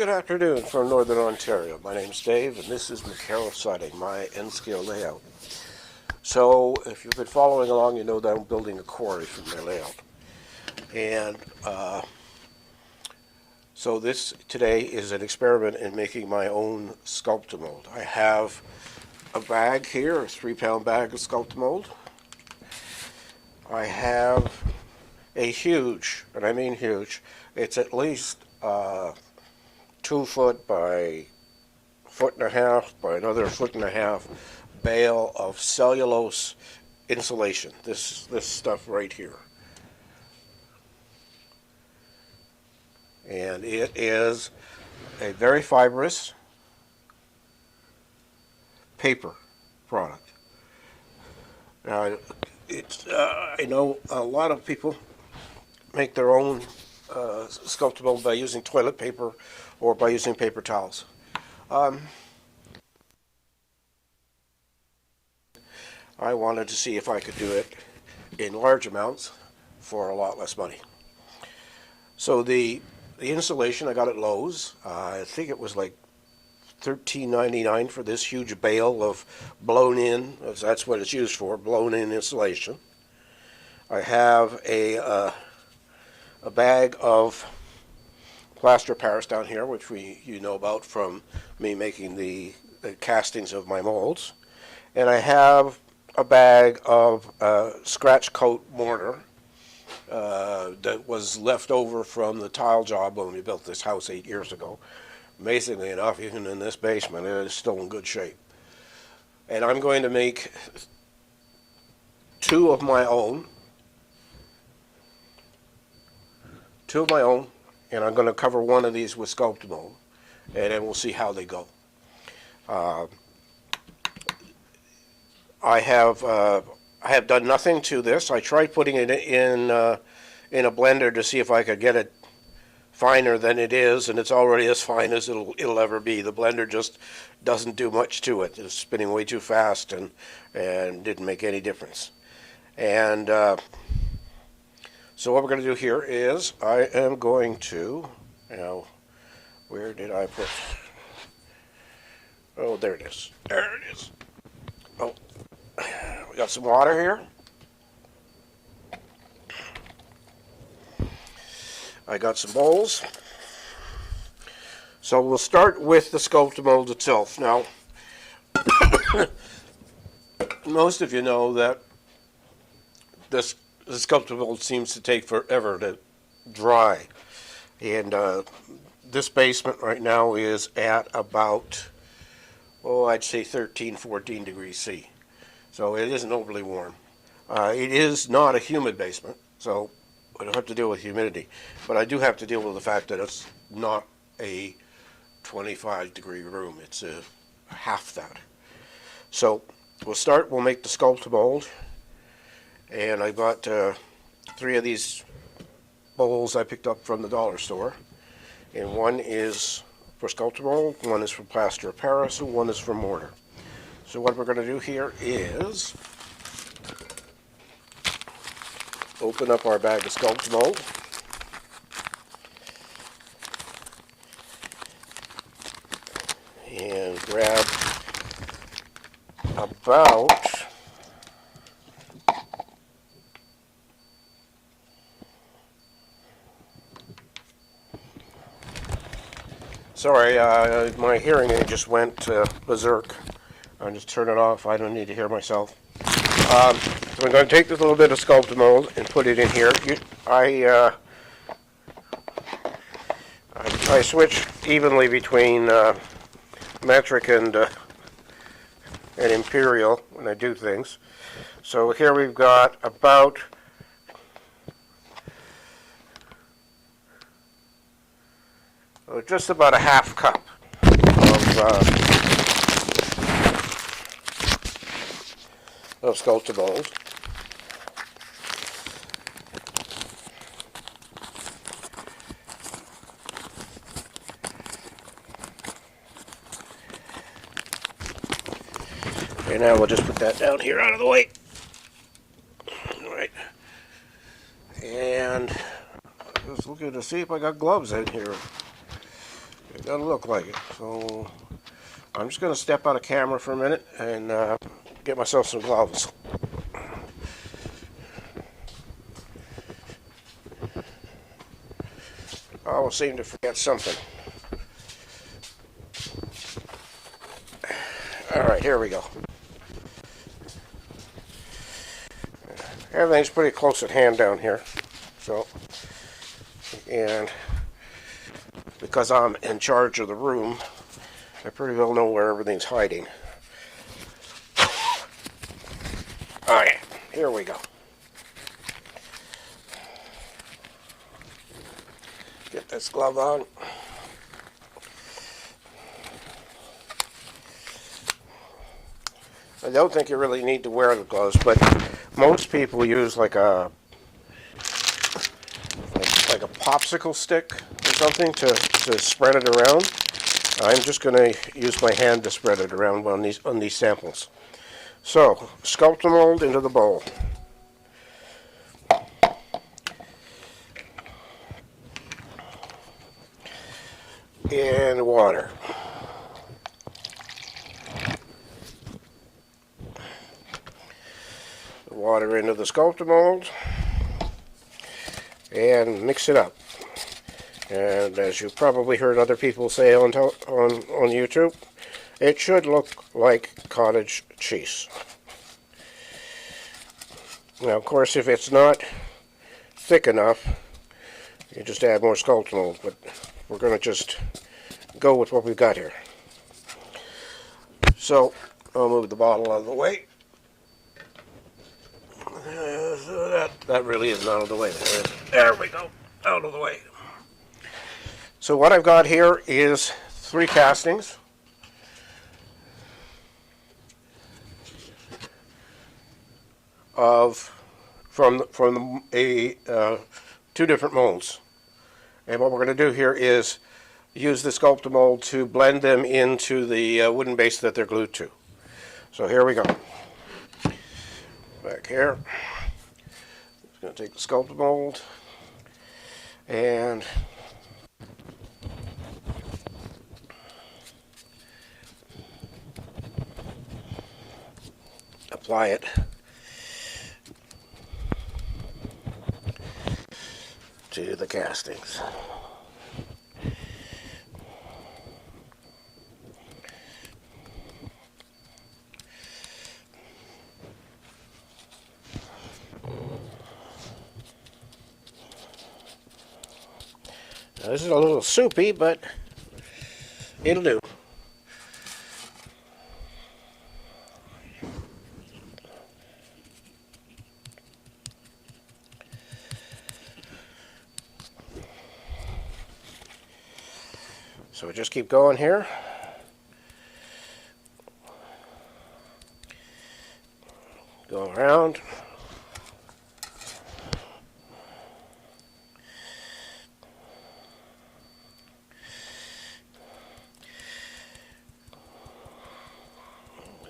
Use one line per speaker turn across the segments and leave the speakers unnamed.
Good afternoon from Northern Ontario. My name's Dave, and this is McCarroll Siding, my N-scale layout. So, if you've been following along, you know that I'm building a quarry from my layout. And so this today is an experiment in making my own Sculptamold. I have a bag here, a 3-pound bag of Sculptamold. I have a huge, and I mean huge, it's at least 2 foot by 1.5 foot by another 1.5 foot bale of cellulose insulation. This stuff right here. And it is a very fibrous paper product. Now, I know a lot of people make their own Sculptamold by using toilet paper or by using paper towels. I wanted to see if I could do it in large amounts for a lot less money. So the insulation I got at Lowe's, I think it was like $13.99 for this huge bale of blown in, that's what it's used for, blown in insulation. I have a bag of Plaster of Paris down here, which you know about from me making the castings of my molds. And I have a bag of scratch coat mortar that was left over from the tile job when we built this house 8 years ago. Amazingly enough, even in this basement, it is still in good shape. And I'm going to make 2 of my own. 2 of my own, and I'm going to cover one of these with Sculptamold, and then we'll see how they go. I have done nothing to this. I tried putting it in a blender to see if I could get it finer than it is, and it's already as fine as it'll ever be. The blender just doesn't do much to it. It's spinning way too fast and didn't make any difference. And so what we're going to do here is I am going to, now, where did I put, oh, there it is. There it is. Oh, we got some water here. I got some bowls. So we'll start with the Sculptamold itself. Now, most of you know that the Sculptamold seems to take forever to dry. And this basement right now is at about, oh, I'd say 13, 14 degrees C. So it isn't overly warm. It is not a humid basement, so I don't have to deal with humidity. But I do have to deal with the fact that it's not a 25-degree room. It's half that. So we'll make the Sculptamold. And I got 3 of these bowls I picked up from the dollar store. And one is for Sculptamold, one is for Plaster of Paris, and one is for Mortar. So what we're going to do here is open up our bag of Sculptamold. And grab about sorry, my hearing aid just went berserk. I'll just turn it off. I don't need to hear myself. So I'm going to take this little bit of Sculptamold and put it in here. I switch evenly between metric and imperial when I do things. So here we've got about just about a half cup of Sculptamold. Okay, now we'll just put that down here out of the way. All right. And just looking to see if I got gloves in here. It doesn't look like it. So I'm just going to step out of camera for a minute and get myself some gloves. I always seem to forget something. Alright, here we go. Everything's pretty close at hand down here. So, and because I'm in charge of the room, I pretty well know where everything's hiding. Alright, here we go. Get this glove on. I don't think you really need to wear the gloves, but most people use like a popsicle stick or something to spread it around. I'm just going to use my hand to spread it around on these samples. So, Sculptamold into the bowl. And water. Water into the Sculptamold and mix it up. And as you've probably heard other people say on YouTube, it should look like cottage cheese. Now, of course, if it's not thick enough, you just add more Sculptamold, but we're going to just go with what we've got here. So, I'll move the bottle out of the way. So that really isn't out of the way. There we go, out of the way. So what I've got here is 3 castings. From 2 different molds. And what we're going to do here is use the Sculptamold to blend them into the wooden base that they're glued to. So here we go. Back here. Just going to take the Sculptamold and apply it to the castings. Now, this is a little soupy, but it'll do. So we just keep going here. Go around.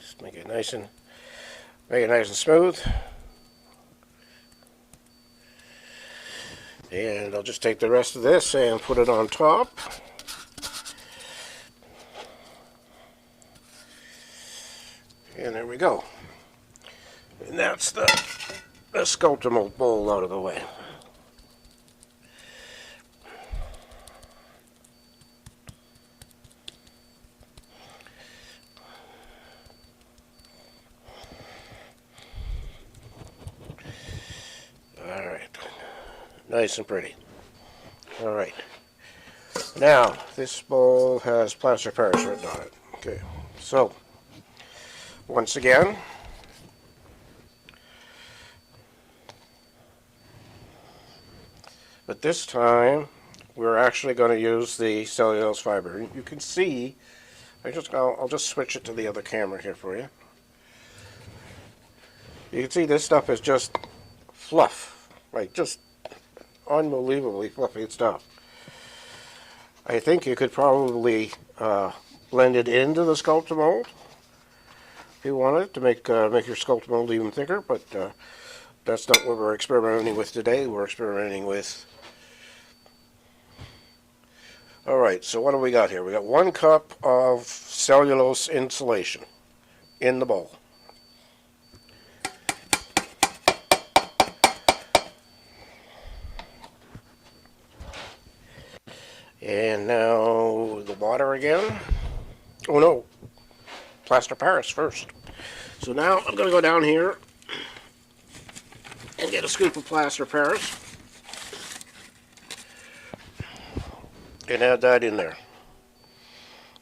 Just make it nice and smooth. And I'll just take the rest of this and put it on top. And there we go. And that's the Sculptamold bowl out of the way. Alright. Nice and pretty. Alright. Now, this bowl has Plaster of Paris written on it. Okay. So, once again, but this time we're actually going to use the cellulose fiber. You can see, I'll just switch it to the other camera here for you. You can see this stuff is just fluff, like just unbelievably fluffy stuff. I think you could probably blend it into the Sculptamold if you wanted to make your Sculptamold even thicker, but that's not what we're experimenting with today. We're experimenting with All right, so what do we got here? We got 1 cup of cellulose insulation in the bowl. And now the water again. Oh no, Plaster of Paris first. So now I'm going to go down here and get a scoop of Plaster of Paris and add that in there.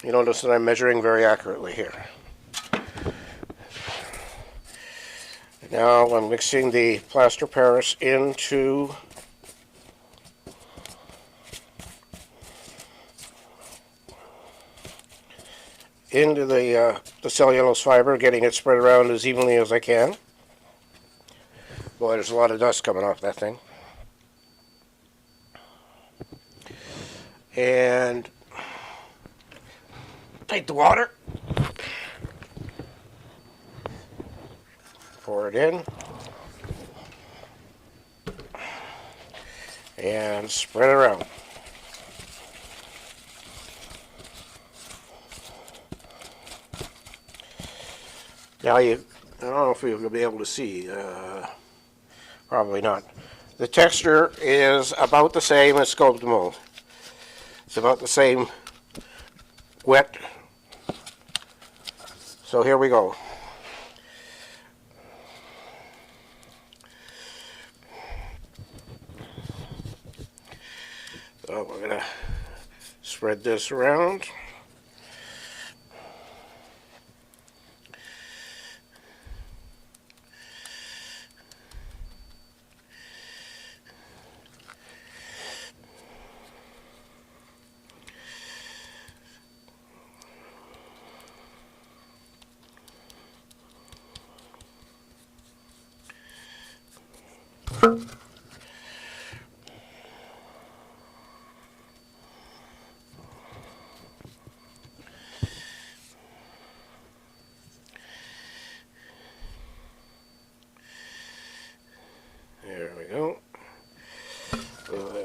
You notice that I'm measuring very accurately here. Now I'm mixing the Plaster of Paris into the cellulose fiber, getting it spread around as evenly as I can. Boy, there's a lot of dust coming off that thing. And take the water, pour it in, and spread it around. Now I don't know if you'll be able to see, probably not. The texture is about the same as Sculptamold. It's about the same wet. So here we go. So we're going to spread this around. There we go.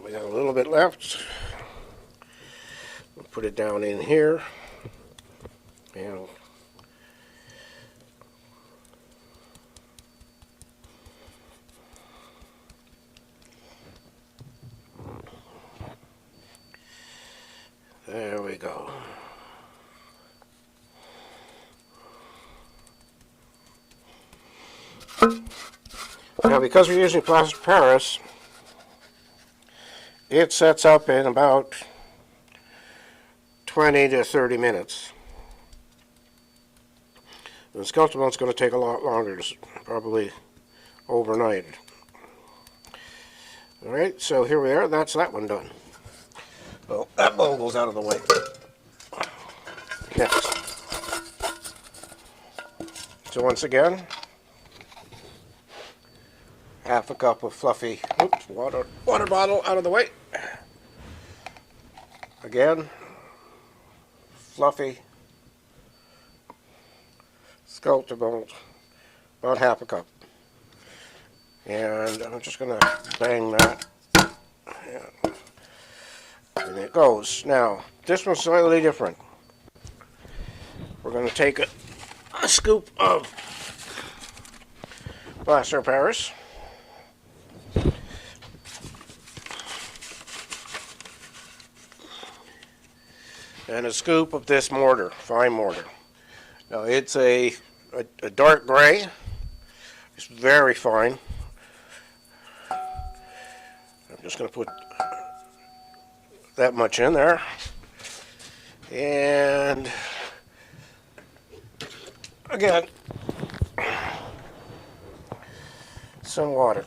We got a little bit left. We'll put it down in here. And there we go. Now, because we're using Plaster of Paris, it sets up in about 20 to 30 minutes. The Sculptamold's going to take a lot longer, probably overnight. Alright, so here we are. That's that one done. Well, that bowl goes out of the way. Next. So once again, half a cup of fluffy water bottle out of the way. Again, fluffy Sculptamold, about half a cup. And I'm just going to bang that. And it goes. Now, this one's slightly different. We're going to take a scoop of Plaster of Paris. And a scoop of this mortar, fine mortar. Now it's a dark gray. It's very fine. I'm just going to put that much in there. And again, some water.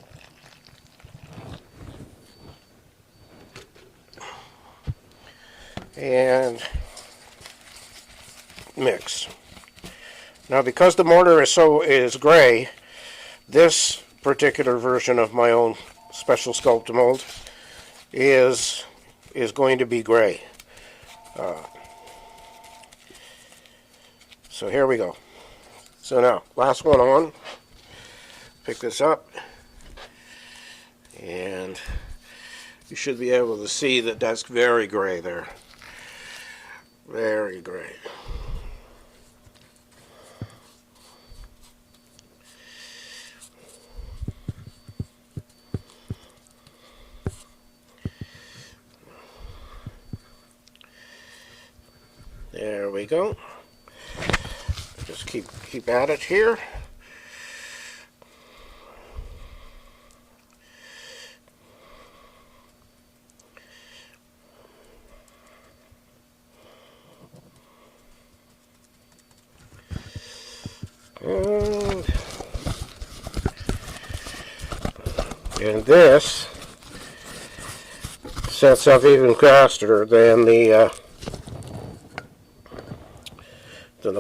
And mix. Now, because the mortar is gray, this particular version of my own special Sculptamold is going to be gray. So here we go. So now, last one on. Pick this up, and you should be able to see that that's very gray there. Very great. There we go. Just keep at it here. And this sets up even faster than the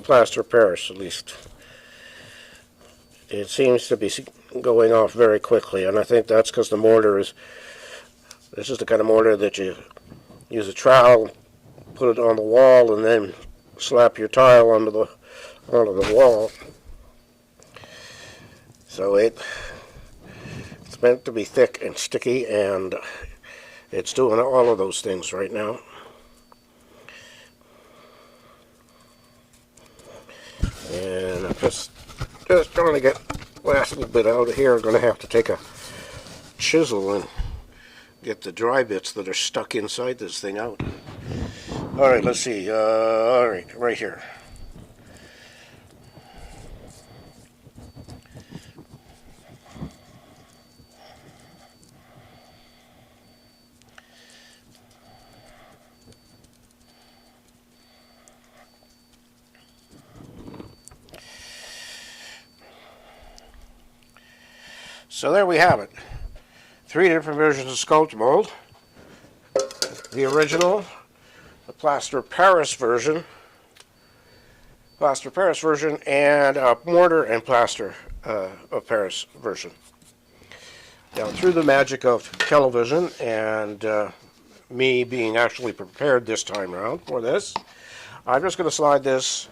Plaster of Paris, at least. It seems to be going off very quickly, and I think that's because the mortar this is the kind of mortar that you use a trowel, put it on the wall, and then slap your tile onto the wall. So it's meant to be thick and sticky, and it's doing all of those things right now. And I'm just trying to get the last little bit out of here. I'm going to have to take a chisel and get the dry bits that are stuck inside this thing out. All right, let's see. All right here. So there we have it. 3 different versions of Sculptamold. The original, the Plaster of Paris version, and a Mortar and Plaster of Paris version. Now, through the magic of television and me being actually prepared this time around for this, I'm just going to slide this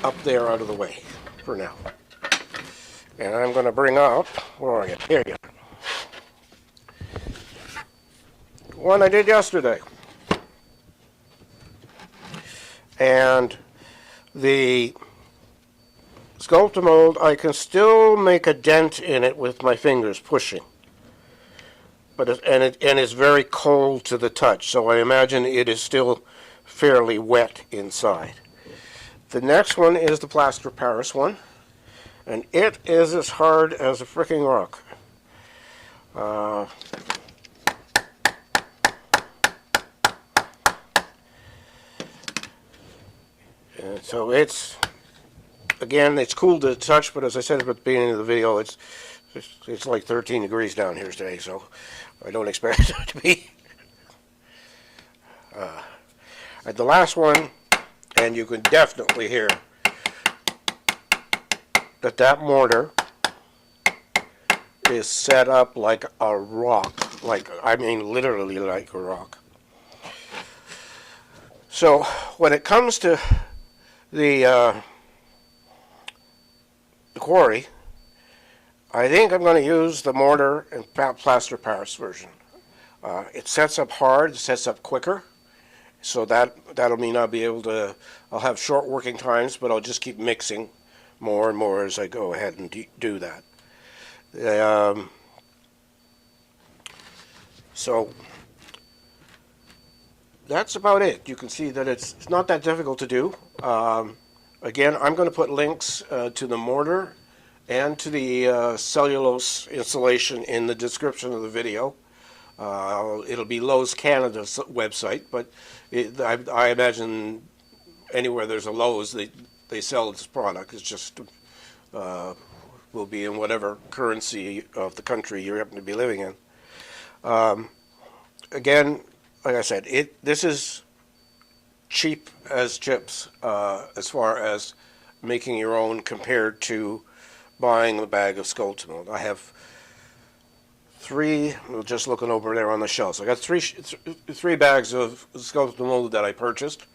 up there out of the way for now. And I'm going to bring up, where are you? Here you are. One I did yesterday. And the Sculptamold, I can still make a dent in it with my fingers pushing. But it's very cold to the touch, so I imagine it is still fairly wet inside. The next one is the Plaster of Paris one. And it is as hard as a fricking rock. And so it's cool to touch, but as I said at the beginning of the video, it's like 13 degrees down here today, so I don't expect it to be. The last one, and you can definitely hear that mortar is set up like a rock, I mean literally like a rock. So when it comes to the quarry, I think I'm going to use the Mortar and Plaster Paris version. It sets up hard, it sets up quicker, so that'll mean I'll have short working times, but I'll just keep mixing more and more as I go ahead and do that. So that's about it. You can see that it's not that difficult to do. Again, I'm going to put links to the mortar and to the cellulose installation in the description of the video. It'll be Lowe's Canada's website, but I imagine anywhere there's a Lowe's, they sell this product. It's just will be in whatever currency of the country you happen to be living in. Again, like I said, this is cheap as chips as far as making your own compared to buying a bag of Sculptamold. I have 3. Just looking over there on the shelves. I got three bags of Sculptamold that I purchased.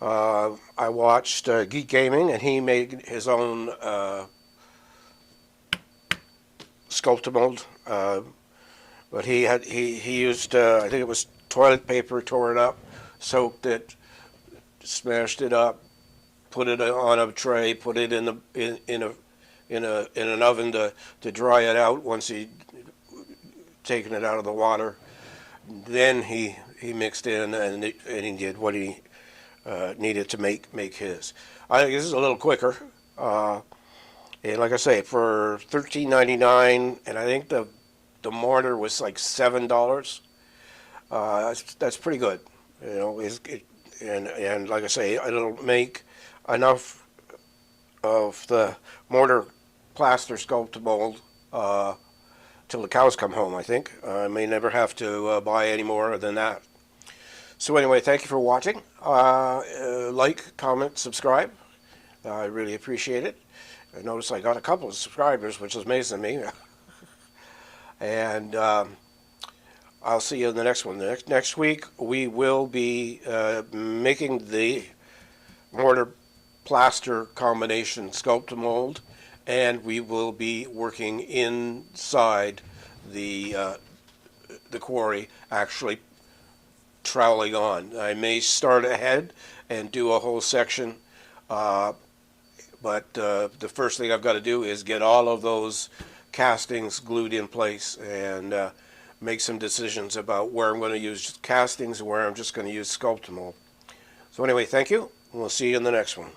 I watched Geek Gaming, and he made his own Sculptamold, but he used I think it was toilet paper, tore it up, soaked it, smashed it up, put it on a tray, put it in an oven to dry it out once he'd taken it out of the water. Then he mixed in and he did what he needed to make his. I think this is a little quicker. And like I say, for $13.99, and I think the mortar was like $7. That's pretty good. You know, and like I say, it'll make enough of the mortar plaster Sculptamold till the cows come home, I think. I may never have to buy any more than that. So anyway, thank you for watching. Like, comment, subscribe. I really appreciate it. I noticed I got a couple of subscribers, which is amazing to me. And I'll see you in the next one. Next week, we will be making the mortar plaster combination Sculptamold, and we will be working inside the quarry, actually troweling on. I may start ahead and do a whole section, but the first thing I've got to do is get all of those castings glued in place and make some decisions about where I'm going to use castings and where I'm just going to use Sculptamold. So anyway, thank you, and we'll see you in the next one.